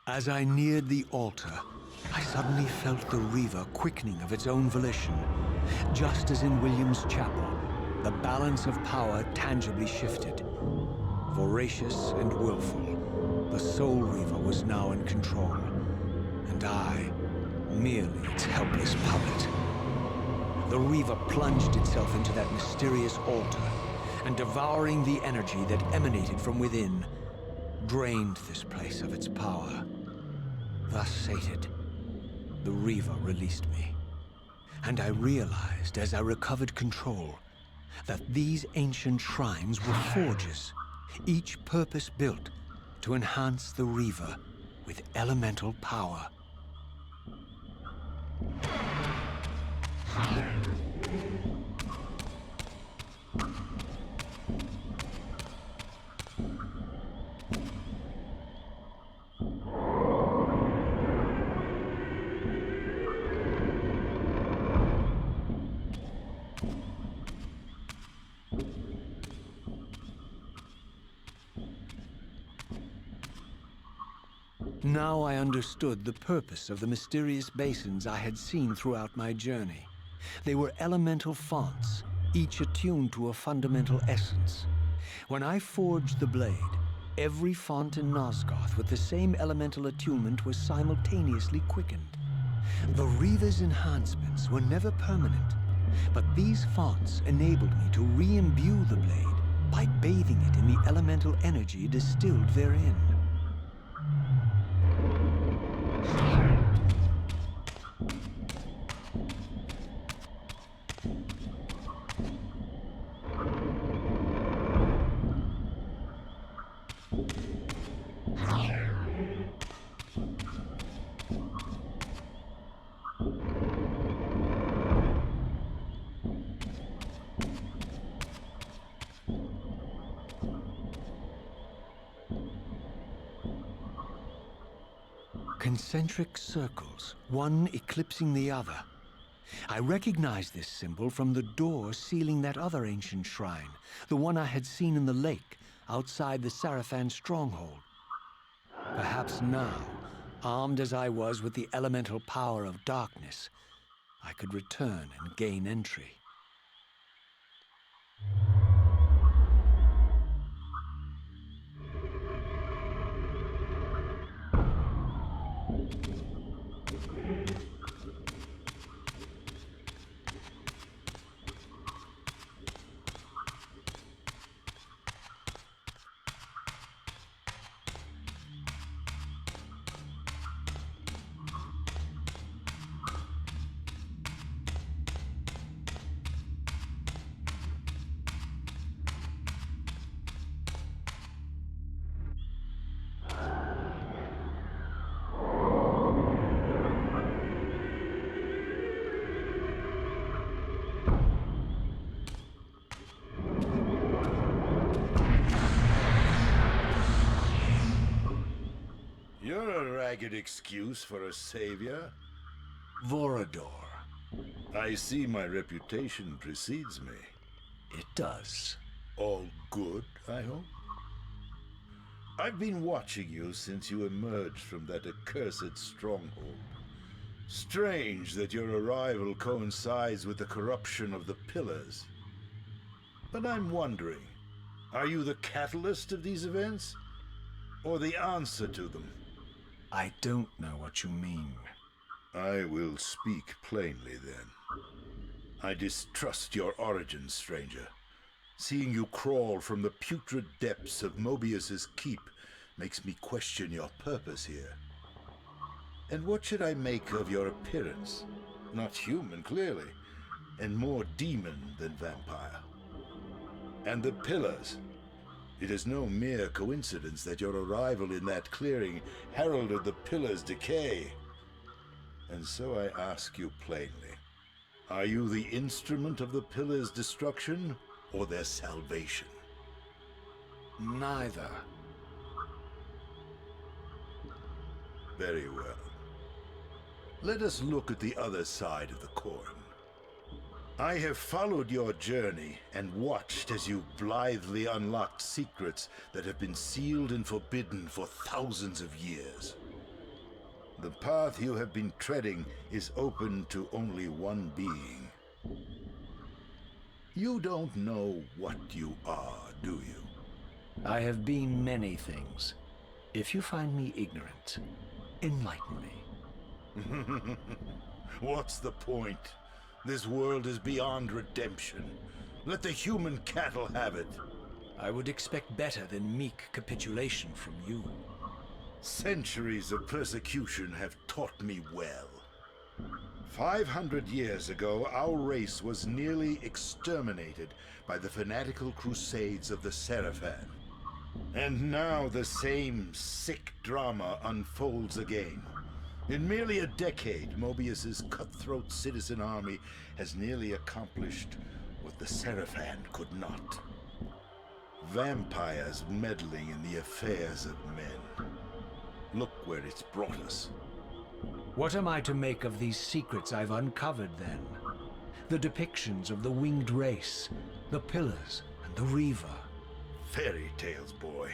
As I neared the altar, I suddenly felt the Reaver quickening of its own volition. Just as in William's chapel, the balance of power tangibly shifted. Voracious and willful, the Soul Reaver was now in control, and I, merely its helpless puppet. The Reaver plunged itself into that mysterious altar, and devouring the energy that emanated from within, drained this place of its power. Thus sated, the Reaver released me, and I realized as I recovered control that these ancient shrines were forges, each purpose-built to enhance the Reaver with elemental power. Now I understood the purpose of the mysterious basins I had seen throughout my journey. They were elemental fonts, each attuned to a fundamental essence. When I forged the blade, every font in Nosgoth with the same elemental attunement was simultaneously quickened. The Reaver's enhancements were never permanent, but these fonts enabled me to re-imbue the blade by bathing it in the elemental energy distilled therein. Concentric circles, one eclipsing the other. I recognized this symbol from the door sealing that other ancient shrine, the one I had seen in the lake outside the Sarafan stronghold. Perhaps now, armed as I was with the elemental power of darkness, I could return and gain entry. ragged excuse for a savior? Vorador. I see my reputation precedes me. It does. All good, I hope? I've been watching you since you emerged from that accursed stronghold. Strange that your arrival coincides with the corruption of the Pillars. But I'm wondering, are you the catalyst of these events? Or the answer to them? I don't know what you mean. I will speak plainly then. I distrust your origins, stranger. Seeing you crawl from the putrid depths of Mobius's keep makes me question your purpose here. And what should I make of your appearance? Not human, clearly, and more demon than vampire. And the Pillars. It is no mere coincidence that your arrival in that clearing heralded the Pillars' decay. And so I ask you plainly, are you the instrument of the Pillars' destruction or their salvation? Neither. Very well. Let us look at the other side of the coin. I have followed your journey and watched as you blithely unlocked secrets that have been sealed and forbidden for thousands of years. The path you have been treading is open to only one being. You don't know what you are, do you? I have been many things. If you find me ignorant, enlighten me. What's the point? This world is beyond redemption. Let the human cattle have it. I would expect better than meek capitulation from you. Centuries of persecution have taught me well. 500 years ago, our race was nearly exterminated by the fanatical crusades of the Seraphan. And now the same sick drama unfolds again. In merely a decade, Mobius's cutthroat citizen army has nearly accomplished what the Seraphan could not. Vampires meddling in the affairs of men. Look where it's brought us. What am I to make of these secrets I've uncovered, then? The depictions of the winged race, the Pillars, and the Reaver. Fairy tales, boy.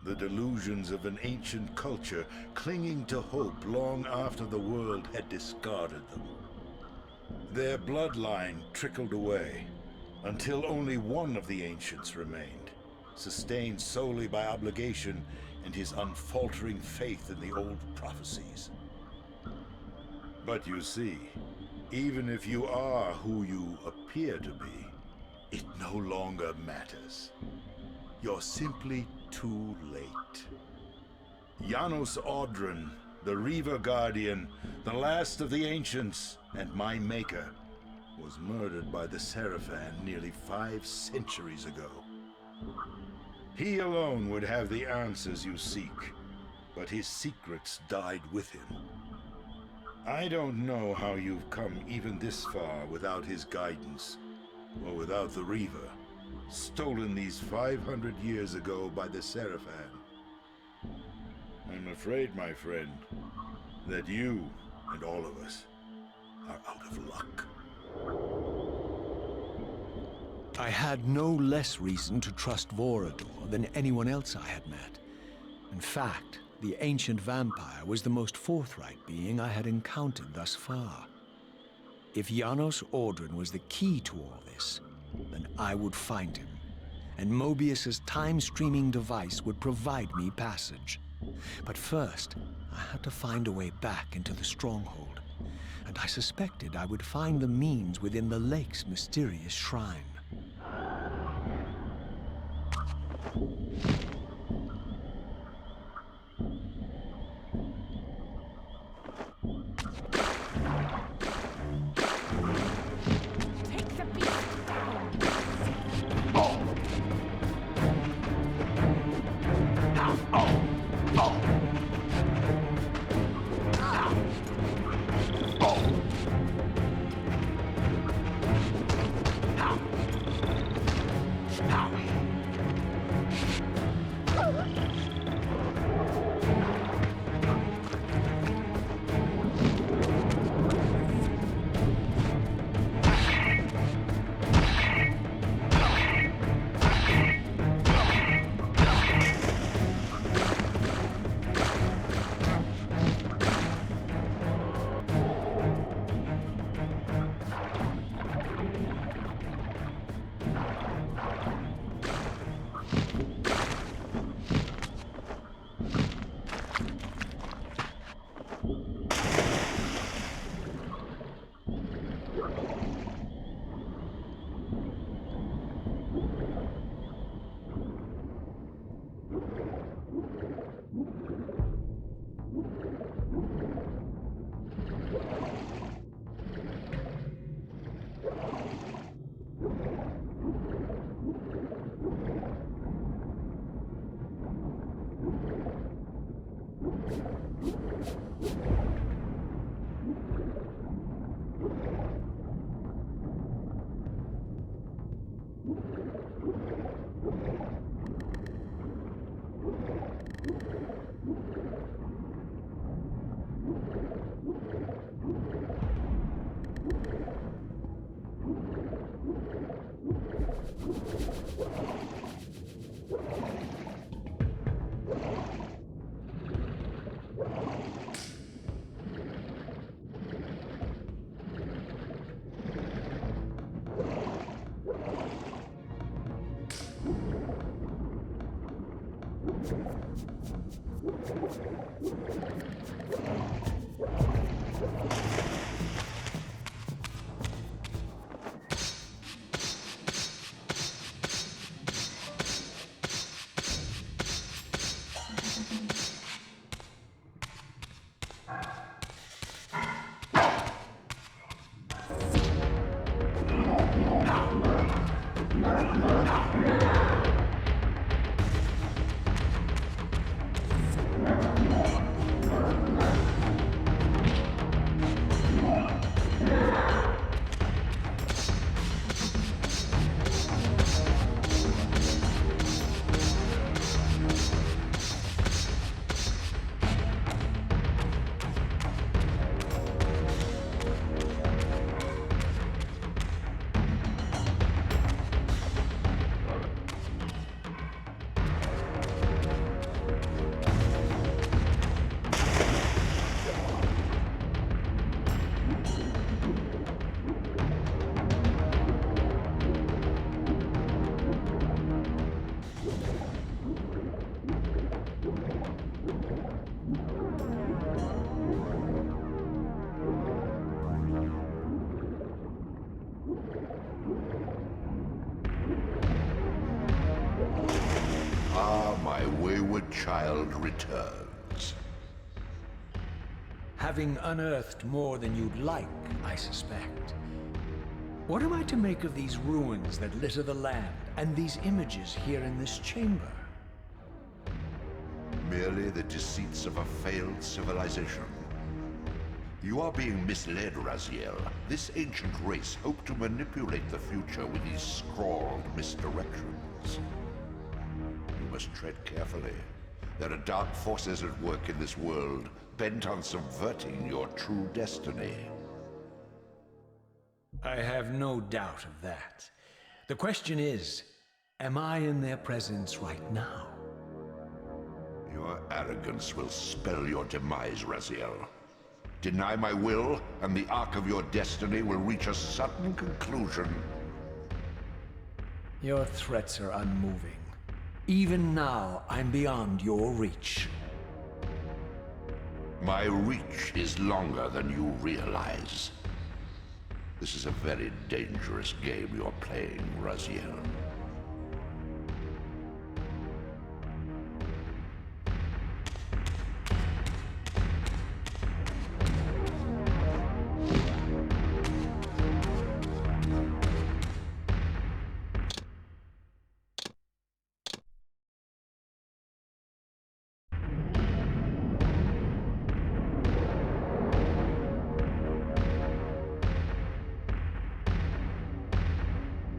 The delusions of an ancient culture clinging to hope long after the world had discarded them. Their bloodline trickled away, until only one of the ancients remained, sustained solely by obligation and his unfaltering faith in the old prophecies. But you see, even if you are who you appear to be, it no longer matters. You're simply too late. Janos Audron, the Reaver Guardian, the last of the ancients, and my maker, was murdered by the Seraphan nearly 5 centuries ago. He alone would have the answers you seek, but his secrets died with him. I don't know how you've come even this far without his guidance, or without the Reaver, stolen these 500 years ago by the Seraphan. I'm afraid, my friend, that you and all of us are out of luck. I had no less reason to trust Vorador than anyone else I had met. In fact, the ancient vampire was the most forthright being I had encountered thus far. If Janos Audron was the key to all this, then I would find him, and Mobius's time-streaming device would provide me passage. But first, I had to find a way back into the stronghold, and I suspected I would find the means within the lake's mysterious shrine. My wayward child returns. Having unearthed more than you'd like, I suspect. What am I to make of these ruins that litter the land, and these images here in this chamber? Merely the deceits of a failed civilization. You are being misled, Raziel. This ancient race hoped to manipulate the future with these scrawled misdirections. You must tread carefully. There are dark forces at work in this world, bent on subverting your true destiny. I have no doubt of that. The question is, am I in their presence right now? Your arrogance will spell your demise, Raziel. Deny my will, and the arc of your destiny will reach a sudden conclusion. Your threats are unmoving. Even now, I'm beyond your reach. My reach is longer than you realize. This is a very dangerous game you're playing, Raziel.